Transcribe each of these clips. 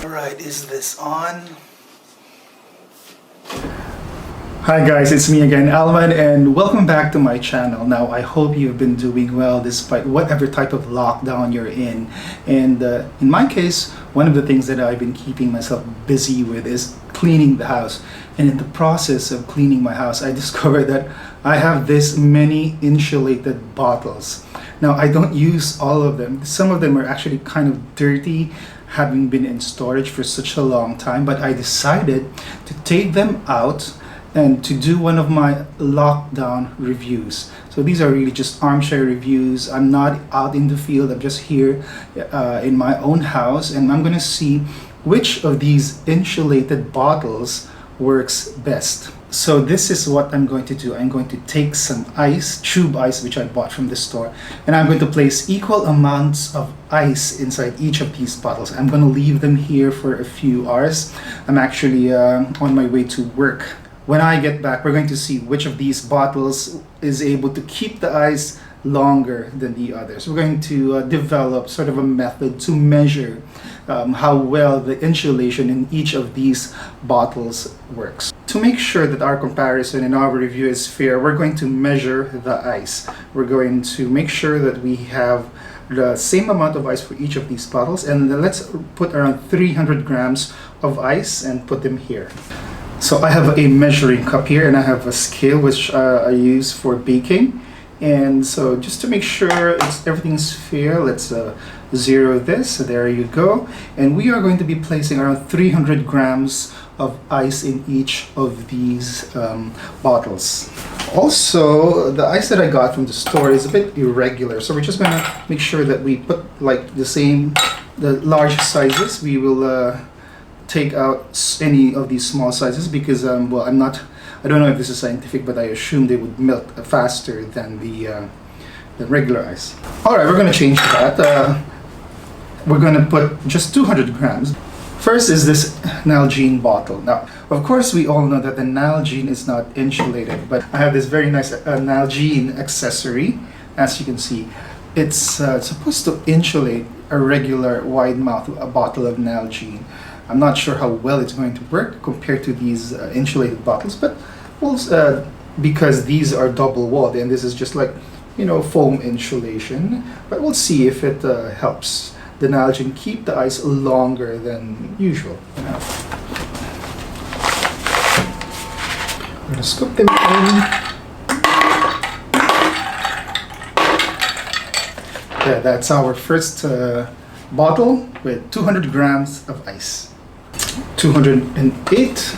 Alright, is this on? Hi guys, it's me again, Alman, and welcome back to my channel. Now, I hope you've been doing well despite whatever type of lockdown you're in. And in my case, one of the things that I've been keeping myself busy with is cleaning the house. And in the process of cleaning my house, I discovered that I have this many insulated bottles. Now, I don't use all of them. Some of them are actually kind of dirty, having been in storage for such a long time, but I decided to take them out and to do one of my lockdown reviews. So these are really just armchair reviews. I'm not out in the field, I'm just here in my own house, and I'm gonna see which of these insulated bottles works best. So this is what I'm going to do. I'm going to take some ice, tube ice, which I bought from the store, and I'm going to place equal amounts of ice inside each of these bottles. I'm going to leave them here for a few hours. I'm actually on my way to work. When I get back, we're going to see which of these bottles is able to keep the ice longer than the others. We're going to develop sort of a method to measure how well the insulation in each of these bottles works. To make sure that our comparison and our review is fair, we're going to measure the ice. We're going to make sure that we have the same amount of ice for each of these bottles, and let's put around 300 grams of ice and put them here. So I have a measuring cup here, and I have a scale which I use for baking. And so just to make sure everything's fair, let's zero this. So there you go. And we are going to be placing around 300 grams of ice in each of these bottles. Also, the ice that I got from the store is a bit irregular, so we're just going to make sure that we put like the large sizes. We will take out any of these small sizes because well, I don't know if this is scientific, but I assume they would melt faster than the regular ice. Alright, we're going to change that. We're going to put just 200 grams. First is this Nalgene bottle. Now, of course, we all know that the Nalgene is not insulated, but I have this very nice Nalgene accessory. As you can see, it's supposed to insulate a regular wide mouth bottle of Nalgene. I'm not sure how well it's going to work compared to these insulated bottles, but we'll, because these are double walled and this is just like, you know, foam insulation, but we'll see if it helps the Nalgene keep the ice longer than usual. We're going to scoop them in. Yeah, that's our first bottle with 200 grams of ice. 208.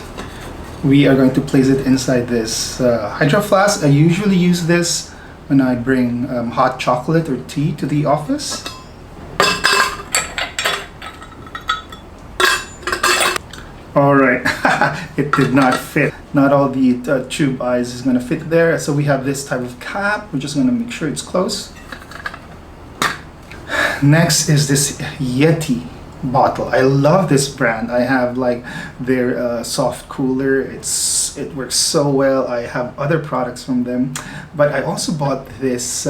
We are going to place it inside this Hydro Flask. I usually use this when I bring hot chocolate or tea to the office. Alright, it did not fit. Not all the tube ice is going to fit there, so we have this type of cap. We're just going to make sure it's close. Next is this Yeti bottle. I love this brand. I have like their soft cooler. It works so well. I have other products from them, but I also bought this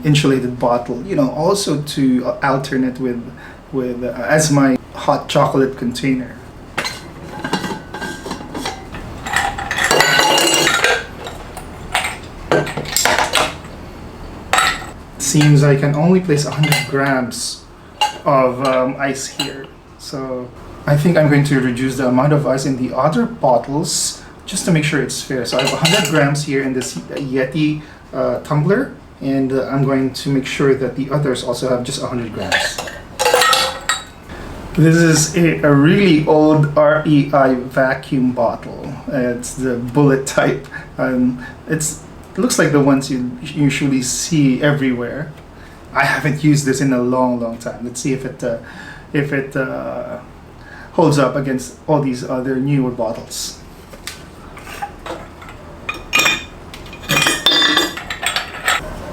insulated bottle, you know, also to alternate with as my hot chocolate container. Seems I can only place 100 grams of ice here, so I think I'm going to reduce the amount of ice in the other bottles just to make sure it's fair. So I have 100 grams here in this Yeti tumbler, and I'm going to make sure that the others also have just 100 grams. This is a really old REI vacuum bottle. It's the bullet type. It looks like the ones you usually see everywhere. I haven't used this in a long time. Let's see if it holds up against all these other newer bottles.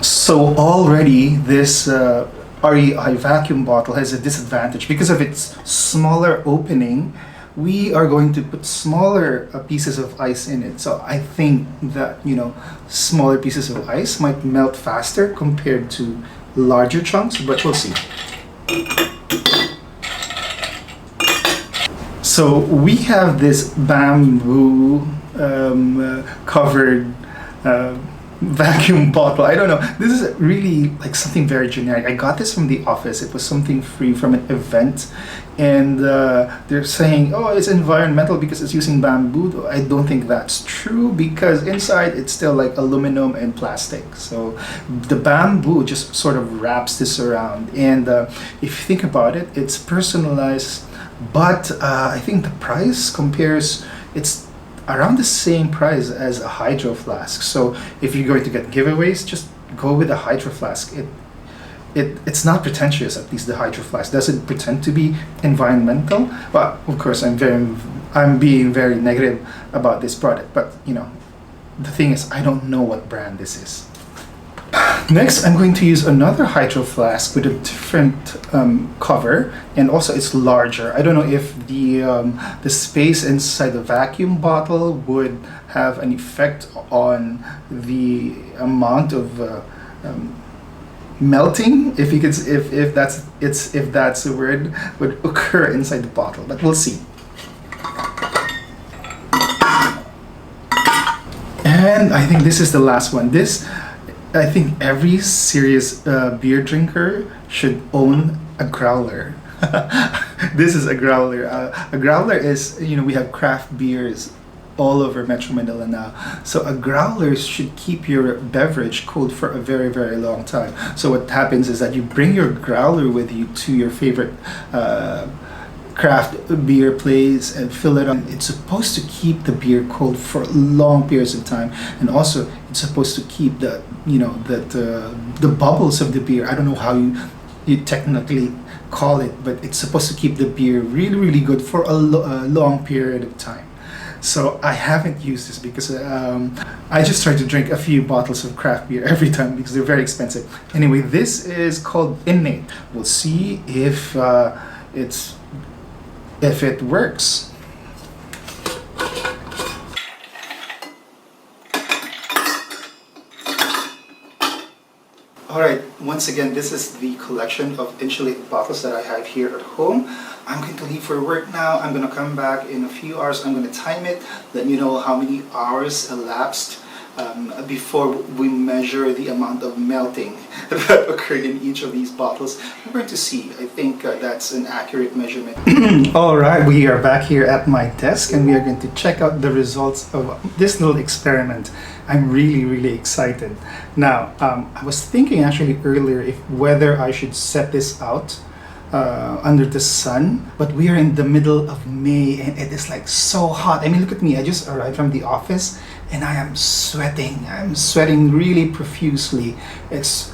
So already this REI vacuum bottle has a disadvantage because of its smaller opening. We are going to put smaller pieces of ice in it. So I think that, you know, smaller pieces of ice might melt faster compared to larger chunks, but we'll see. So we have this bamboo covered vacuum bottle. I don't know. This is really like something very generic. I got this from the office. It was something free from an event, and they're saying, oh, it's environmental because it's using bamboo. I don't think that's true, because inside it's still like aluminum and plastic. So the bamboo just sort of wraps this around, and if you think about it, it's personalized, but I think the price compares, it's around the same price as a Hydro Flask. So if you're going to get giveaways, just go with a Hydro Flask. It's not pretentious. At least the Hydro Flask doesn't pretend to be environmental. But of course, I'm being very negative about this product. But you know, the thing is, I don't know what brand this is. Next, I'm going to use another Hydro Flask with a different cover, and also it's larger. I don't know if the space inside the vacuum bottle would have an effect on the amount of melting, if you could, if that's the word, would occur inside the bottle. But we'll see. And I think this is the last one. I think every serious beer drinker should own a growler. This is a growler. A growler is, you know, we have craft beers all over Metro Manila now. So a growler should keep your beverage cold for a very, very long time. So what happens is that you bring your growler with you to your favorite craft beer place and fill it up. It's supposed to keep the beer cold for long periods of time, and also it's supposed to keep the, you know, the bubbles of the beer. I don't know how you technically call it, but it's supposed to keep the beer really, really good for a long period of time. So I haven't used this because I just try to drink a few bottles of craft beer every time because they're very expensive. Anyway, this is called Innate. We'll see if it works. Alright, once again, this is the collection of insulated bottles that I have here at home. I'm going to leave for work now. I'm going to come back in a few hours. I'm going to time it, let you know how many hours elapsed before we measure the amount of melting that occurred in each of these bottles. We're going to see. I think that's an accurate measurement. Alright, we are back here at my desk and we are going to check out the results of this little experiment. I'm really, really excited. Now, I was thinking actually earlier whether I should set this out under the sun, but we are in the middle of May and it is like so hot. I mean, look at me. I just arrived from the office and I am sweating. I'm sweating really profusely. It's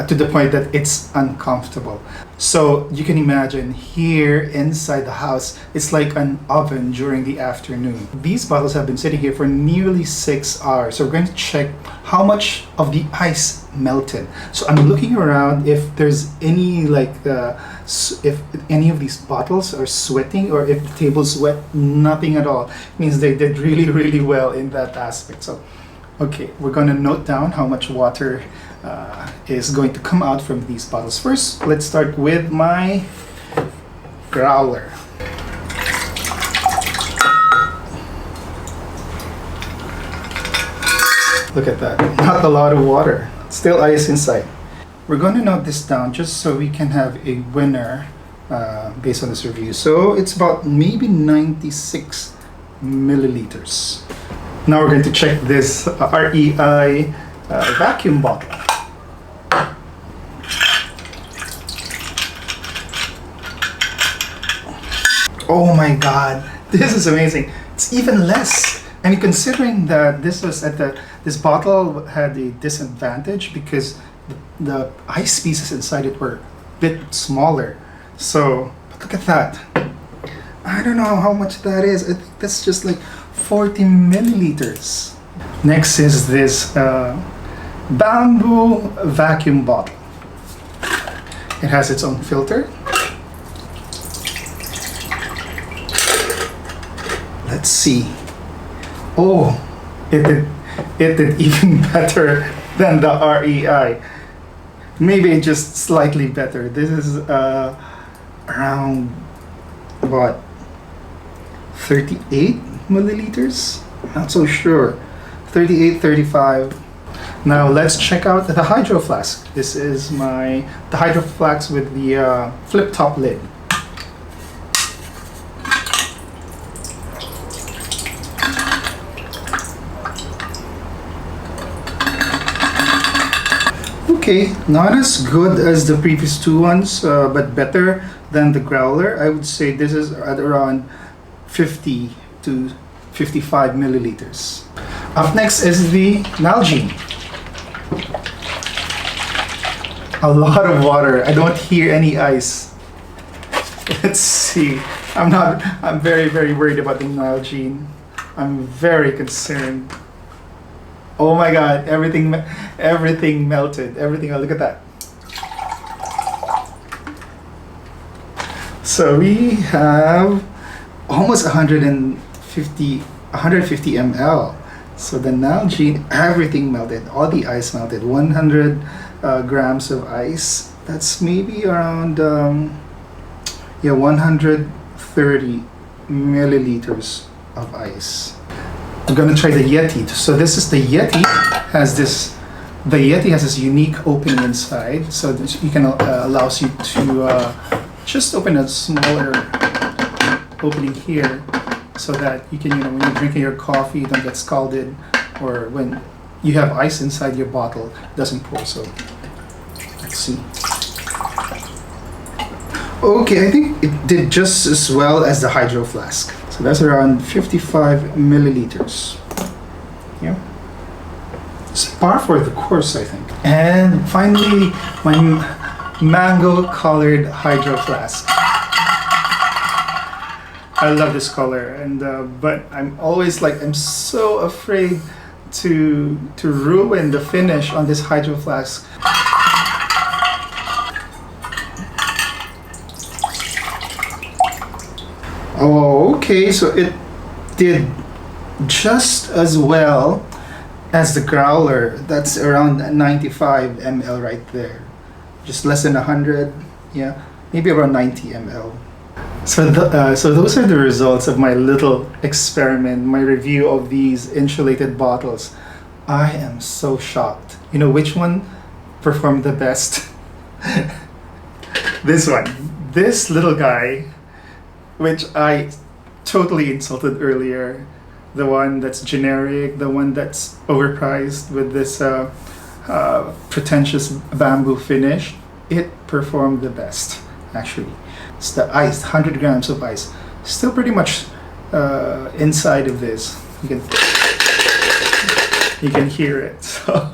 to the point that it's uncomfortable. So you can imagine here inside the house, it's like an oven during the afternoon. These bottles have been sitting here for nearly 6 hours. So we're going to check how much of the ice melted. So I'm looking around if there's any like if any of these bottles are sweating or if the table's wet. Nothing at all. It means they did really, really well in that aspect. So okay, we're going to note down how much water is going to come out from these bottles. First, let's start with my growler. Look at that, not a lot of water, still ice inside. We're going to note this down just so we can have a winner based on this review. So it's about maybe 96 milliliters. Now we're going to check this REI vacuum bottle. Oh my god, this is amazing. It's even less. I mean, considering that this bottle had a disadvantage because the ice pieces inside it were a bit smaller. So, but look at that. I don't know how much that is. I think that's just like 40 milliliters. Next is this bamboo vacuum bottle. It has its own filter. Let's see. Oh, it did even better than the REI. Maybe just slightly better. This is around what, 38 milliliters? Not so sure. 38, 35. Now let's check out the Hydro Flask. This is the Hydro Flask with the flip top lid. Okay, not as good as the previous two ones, but better than the Growler. I would say this is at around 50 to 55 milliliters. Up next is the Nalgene. A lot of water. I don't hear any ice. Let's see. I'm very, very worried about the Nalgene. I'm very concerned. Oh my God, everything melted. Everything, oh, look at that. So we have almost 150 ml. So the Nalgene, everything melted. All the ice melted. 100 grams of ice. That's maybe around 130 milliliters of ice. I'm gonna try the Yeti. So this is the Yeti. The Yeti has this unique opening inside, so that you can allows you to just open a smaller opening here, so that you can, when you're drinking your coffee, you don't get scalded, or when you have ice inside your bottle, it doesn't pour. So let's see. Okay, I think it did just as well as the Hydro Flask. So that's around 55 milliliters. Yeah. It's par for the course, I think. And finally, my mango colored Hydro Flask. I love this color, and but I'm so afraid to ruin the finish on this Hydro Flask. Oh, okay, so it did just as well as the Growler. That's around 95 ml right there. Just less than 100, yeah, maybe around 90 ml. So those are the results of my little experiment, my review of these insulated bottles. I am so shocked. You know which one performed the best? This one. This little guy, which I totally insulted earlier. The one that's generic, the one that's overpriced with this pretentious bamboo finish. It performed the best, actually. It's the ice, 100 grams of ice. Still pretty much inside of this. You can hear it. So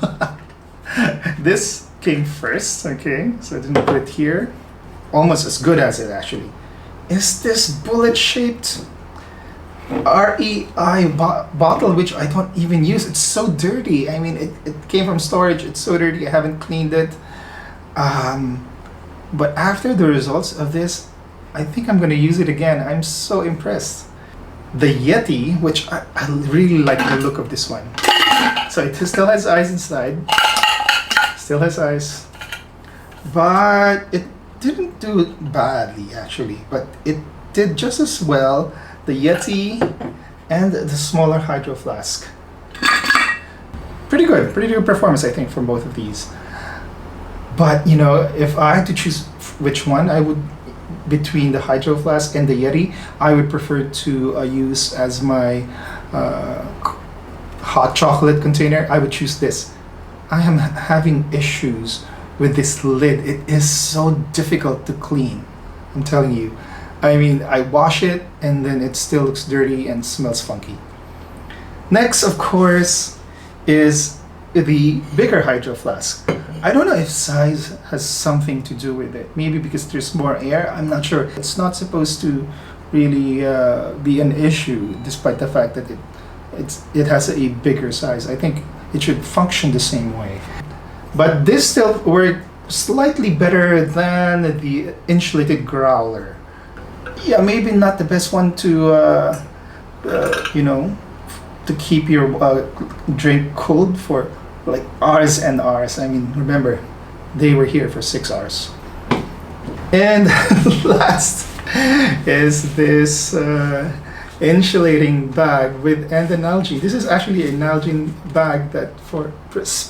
this came first, okay? So I didn't put it here. Almost as good as it, actually. Is this bullet-shaped REI bottle, which I don't even use. It's so dirty. I mean, it came from storage. It's so dirty. I haven't cleaned it. But after the results of this, I think I'm going to use it again. I'm so impressed. The Yeti, which I really like the look of this one. So it still has ice inside. Still has ice. But it didn't do it badly, actually. But it did just as well. The Yeti and the smaller Hydro Flask. Pretty good performance, I think, from both of these. But if I had to choose which one, I would, between the Hydro Flask and the Yeti, I would prefer to use as my hot chocolate container. I would choose this. I am having issues with this lid. It is so difficult to clean. I'm telling you. I mean, I wash it and then it still looks dirty and smells funky. Next, of course, is the bigger Hydro Flask. I don't know if size has something to do with it. Maybe because there's more air. I'm not sure. It's not supposed to really be an issue, despite the fact that it has a bigger size. I think it should function the same way. But this still worked slightly better than the insulated Growler. Yeah, maybe not the best one to to keep your drink cold for like hours and hours. I mean, remember, they were here for 6 hours. And last is this insulating bag with and the Nalgene. This is actually a Nalgene bag that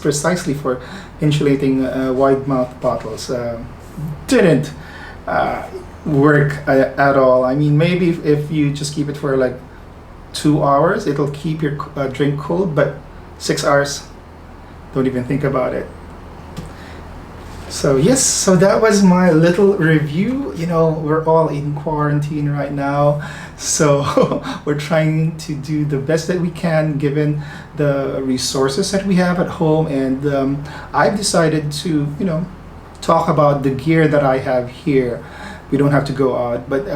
precisely for insulating wide mouth bottles. Didn't work at all. I mean, maybe if you just keep it for like 2 hours, it'll keep your drink cold, but 6 hours, don't even think about it. So yes, so that was my little review. You know, we're all in quarantine right now, so we're trying to do the best that we can given the resources that we have at home. And I've decided to, you know, talk about the gear that I have here. We don't have to go out, but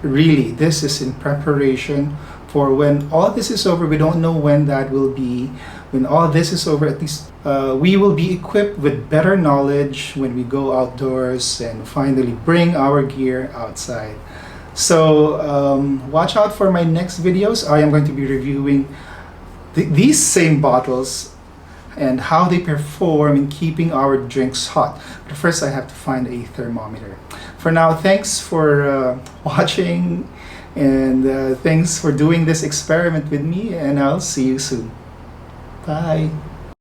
really this is in preparation for when all this is over. We don't know when that will be. When all this is over, at least we will be equipped with better knowledge when we go outdoors and finally bring our gear outside. So watch out for my next videos. I am going to be reviewing these same bottles and how they perform in keeping our drinks hot. But first I have to find a thermometer. For now, thanks for watching, and thanks for doing this experiment with me, and I'll see you soon. Bye.